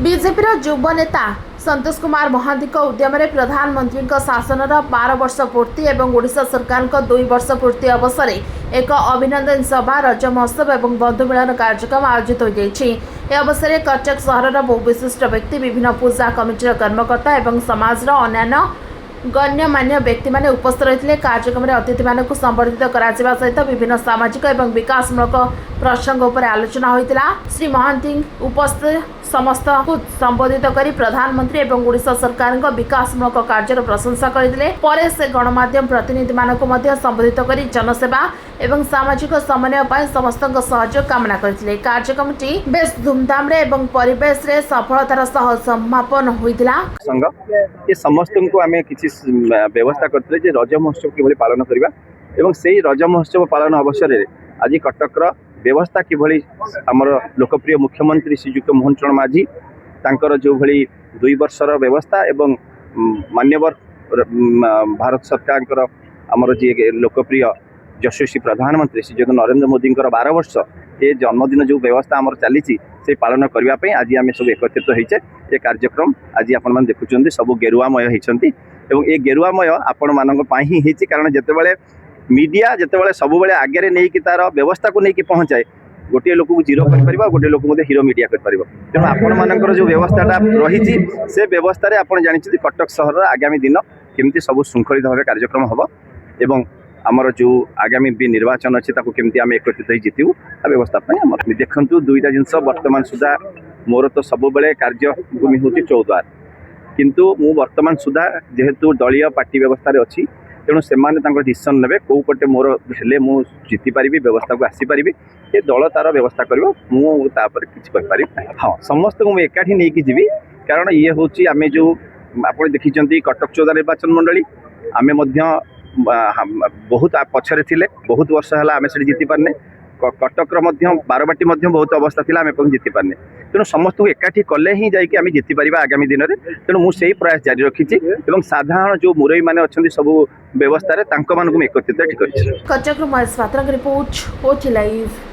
BJP युव नेता संतोष कुमार महांती उद्यम प्रधानमंत्री शासन 12 वर्ष पूर्ति और ओडिशा सरकार 2 वर्ष पूर्ति अवसर एक अभिनंदन सभा रज महोत्सव और बंधु मिलन कार्यक्रम आयोजित हो अवसर कटक सहर बहु विशिष्ट व्यक्ति विभिन्न पूजा कमिटर कर्मकर्ता और समाज अन्य गण्यमान्य व्यक्ति माने उपस्थित रही कार्यक्रम में अतिथि मानक संबर्धित करा सहित विभिन्न सामाजिक और विकासमूलक प्रसंग उपर आलोचना होता। श्री महांती उपस्थित समस्त को संबोधित कर प्रधानमंत्री और ओडिशा सरकार विकासमूलक कार्यर प्रशंसा करते से गणमाध्यम प्रतिनिधि मानक संबोधित कर जनसेवा और सामाजिक समन्वय समस्त सहयोग कामना करते। कार्यक्रम बेस धूमधाम और परिवेश रे सफलतार सह समापन होता। समस्त को आम किसी व्यवस्था करते रज महोत्सव किभली पालन करवा एवं से रज महोत्सव पालन अवसर में आज कटकर व्यवस्था किभली आमर लोकप्रिय मुख्यमंत्री श्रीयुक्त मोहन चरण माझी तांकर जो भली 2 वर्षर व्यवस्था एवं मान्यवर भारत सरकार आमर जी लोकप्रिय यशस्वी प्रधानमंत्री श्रीयुक्त नरेंद्र मोदी 12 वर्ष ये जन्मदिन जो व्यवस्था आमर चली से पालन करने आज आम सब एकत्रित होइचे। ये कार्यक्रम आज आपण मैंने देखुं सब गेरुआमय होती ये गेरुआमय आपण मान कारण जितेबाला मीडिया जितेबाला सब आगे नहीं तार व्यवस्था को लेकिन पहुँचाए गोटे लोक को जीरो कर गोटे लोक हीरो मीडिया कर तेणु आपण मानकर जो व्यवस्थाटा रही से व्यवस्था आप जानते कटक सहर आगामी दिन केमती सब श्रृंखलित भाव कार्यक्रम हम एवं आमर जो आगामी भी निर्वाचन अच्छे केमती आम एकत्रित हो जीतू व्यवस्था देखु दुईटा जिनस बर्तमान सुधा मोर तो सब कार्य भूमि हूँ चौद्वार किंतु मु वर्तमान सुधा जेहेतु दलीय पार्टी व्यवस्था अच्छी तेणु से डिसीजन ने कौ पटे मोर हेले मु जीति पारि व्यवस्था को आसीपारि ये दल तार व्यवस्था कर कि हाँ समस्त को एकाठी नहीं कि जीवी कारण ये हूँ आम जो आप देखी कटक 14 निर्वाचन मंडली आम बहुत पछरे थिले बहुत वर्ष है आम से जीति पारने कटक बारबाटी बहुत अवस्था थी आम जीति पारने तेणु समस्त को एकाठी कले ही जाकि आम जीति पारिबा आगामी दिन में तेणु मुझे प्रयास जारी रखी साधारण जो मुरई मैंने अच्छा सब व्यवस्था एकत्रित कटक रिपोर्ट।